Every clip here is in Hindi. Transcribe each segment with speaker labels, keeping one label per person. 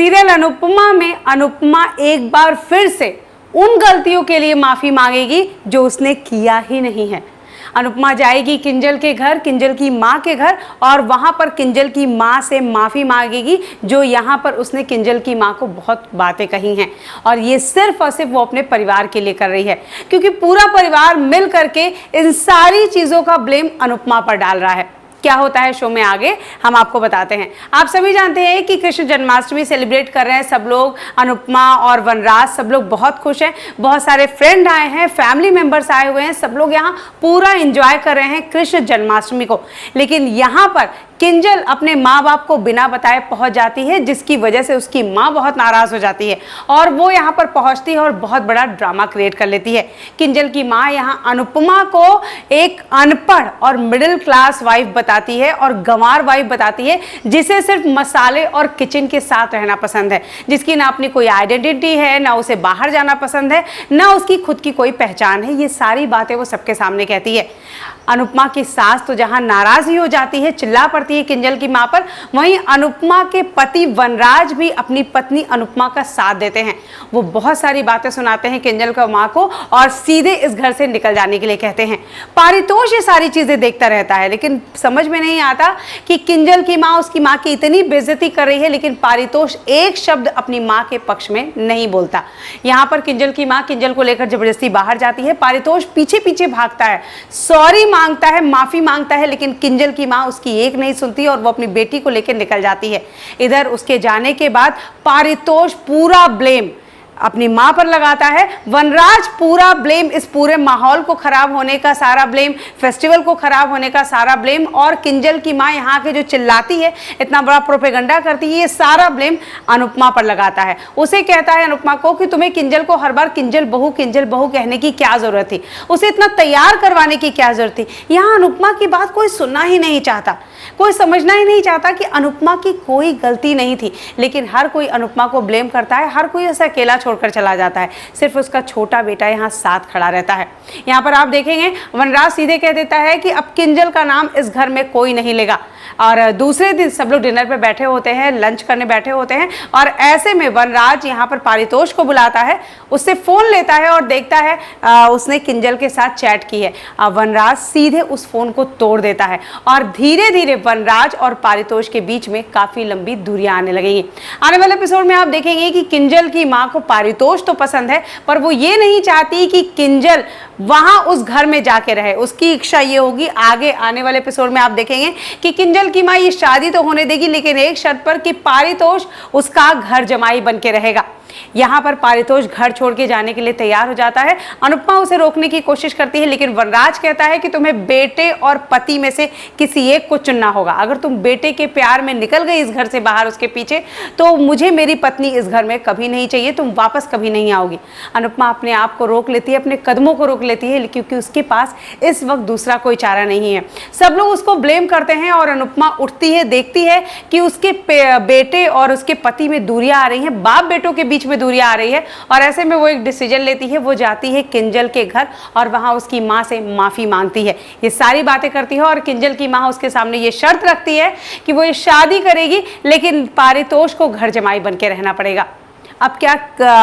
Speaker 1: सीरियल अनुपमा में अनुपमा एक बार फिर से उन गलतियों के लिए माफी मांगेगी जो उसने किया ही नहीं है। अनुपमा जाएगी किंजल के घर, किंजल की माँ के घर, और वहाँ पर किंजल की माँ से माफ़ी मांगेगी जो यहाँ पर उसने किंजल की माँ को बहुत बातें कही हैं। और ये सिर्फ और सिर्फ वो अपने परिवार के लिए कर रही है, क्योंकि पूरा परिवार मिल करके इन सारी चीज़ों का ब्लेम अनुपमा पर डाल रहा है। क्या होता है शो में आगे हम आपको बताते हैं। आप सभी जानते हैं कि कृष्ण जन्माष्टमी सेलिब्रेट कर रहे हैं सब लोग। अनुपमा और वनराज सब लोग बहुत खुश हैं, बहुत सारे फ्रेंड आए हैं, फैमिली मेंबर्स आए हुए हैं, सब लोग यहाँ पूरा एंजॉय कर रहे हैं कृष्ण जन्माष्टमी को। लेकिन यहाँ पर किंजल अपने माँ बाप को बिना बताए पहुंच जाती है, जिसकी वजह से उसकी माँ बहुत नाराज हो जाती है और वो यहाँ पर पहुंचती है और बहुत बड़ा ड्रामा क्रिएट कर लेती है। किंजल की माँ यहाँ अनुपमा को एक अनपढ़ और मिडिल क्लास वाइफ बताती है और गंवार वाइफ बताती है, जिसे सिर्फ मसाले और किचन के साथ रहना पसंद है, जिसकी ना अपनी कोई आइडेंटिटी है, ना उसे बाहर जाना पसंद है, ना उसकी खुद की कोई पहचान है। ये सारी बातें वो सबके सामने कहती है। अनुपमा की सास तो जहां नाराज ही हो जाती है, चिल्ला पड़ती है किंजल की मां पर, वहीं अनुपमा के पति वनराज भी अपनी पत्नी अनुपमा का साथ देते हैं। वो बहुत सारी बातें सुनाते हैं किंजल की मां को और सीधे इस घर से निकल जाने के लिए कहते हैं। पारितोष ये सारी चीजें देखता रहता है, लेकिन समझ में नहीं आता कि किंजल की मां उसकी मां की इतनी बेइज्जती कर रही है, लेकिन पारितोष एक शब्द अपनी मां के पक्ष में नहीं बोलता। यहाँ पर किंजल की मां किंजल को लेकर जबरदस्ती बाहर जाती है, पारितोष पीछे पीछे भागता है, सॉरी मांगता है, माफी मांगता है, लेकिन किंजल की मां उसकी एक नहीं सुनती और वो अपनी बेटी को लेकर निकल जाती है। इधर उसके जाने के बाद पारितोष पूरा ब्लेम अपनी मां पर लगाता है, वनराज पूरा ब्लेम, इस पूरे माहौल को खराब होने का सारा ब्लेम, फेस्टिवल को खराब होने का सारा ब्लेम, और किंजल की मां यहाँ के जो चिल्लाती है, इतना बड़ा प्रोपेगेंडा करती है, ये सारा ब्लेम अनुपमा पर लगाता है। उसे कहता है अनुपमा को कि तुम्हें किंजल को हर बार किंजल बहू कहने की क्या जरूरत थी, उसे इतना तैयार करवाने की क्या जरूरत थी। यहाँ अनुपमा की बात कोई सुनना ही नहीं चाहता, कोई समझना ही नहीं चाहता कि अनुपमा की कोई गलती नहीं थी, लेकिन हर कोई अनुपमा को ब्लेम करता है, हर कोई ऐसा अकेला छोड़कर चला जाता है, सिर्फ उसका छोटा बेटा यहाँ साथ खड़ा रहता है। यहाँ पर आप देखेंगे वनराज सीधे कह देता है कि अब किंजल का नाम इस घर में कोई नहीं लेगा। और दूसरे दिन सब लोग डिनर पे बैठे होते हैं, लंच करने बैठे होते हैं, और ऐसे में वनराज यहाँ पर पारितोष को बुलाता है, उससे फोन लेता है और देखता है उसने किंजल के साथ चैट की है। वनराज सीधे उस फोन को तोड़ देता है और धीरे धीरे वनराज और पारितोष के बीच में काफी लंबी दूरियां आने लगेंगी। आने वाले एपिसोड में आप देखेंगे कि किंजल की मां को पारितोष तो पसंद है, पर वो ये नहीं चाहती कि किंजल वहां उस घर में जाके रहे। उसकी इच्छा ये होगी, आगे आने वाले एपिसोड में आप देखेंगे कि किंजल की मां ये शादी तो होने देगी, लेकिन एक शर्त पर कि पारितोष उसका घर जमाई बन के रहेगा। यहाँ पर पारितोष घर छोड़ के जाने के लिए तैयार हो जाता है। अनुपमा उसे रोकने की कोशिश करती है, लेकिन वनराज कहता है कि तुम्हें बेटे और पति में से किसी एक को चुनना होगा। अगर तुम बेटे के प्यार में निकल गई इस घर से बाहर उसके पीछे, तो मुझे मेरी पत्नी इस घर में कभी नहीं चाहिए, तुम वापस कभी नहीं आओगी। अनुपमा अपने आप को रोक लेती है, अपने कदमों को रोक लेती है, क्योंकि उसके पास इस वक्त दूसरा कोई चारा नहीं है। सब लोग उसको ब्लेम करते हैं और अनुपमा उठती है, देखती है कि उसके बेटे और उसके पति में दूरियां आ रही हैं, बाप बेटों के बीच में दूरियां आ रही है, और ऐसे में वो एक डिसीजन लेती है। वो जाती है किंजल के घर और वहां उसकी मां से माफी मांगती है, ये सारी बातें करती है, और किंजल की मां उसके सामने ये शर्त रखती है कि वो ये शादी करेगी, लेकिन पारितोष को घर जमाई बन के रहना पड़ेगा। अब क्या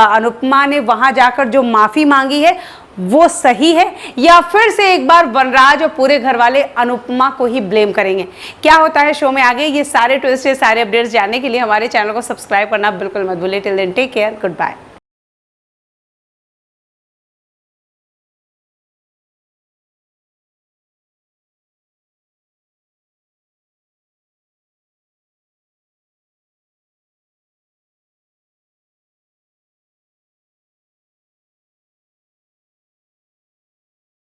Speaker 1: अनुपमा ने वहां जाकर जो माफी मांगी है वो सही है, या फिर से एक बार वनराज और पूरे घर वाले अनुपमा को ही ब्लेम करेंगे? क्या होता है शो में आगे, ये सारे ट्विस्ट, सारे अपडेट्स जानने के लिए हमारे चैनल को सब्सक्राइब करना बिल्कुल मत भूलिए। Till then take care, good bye.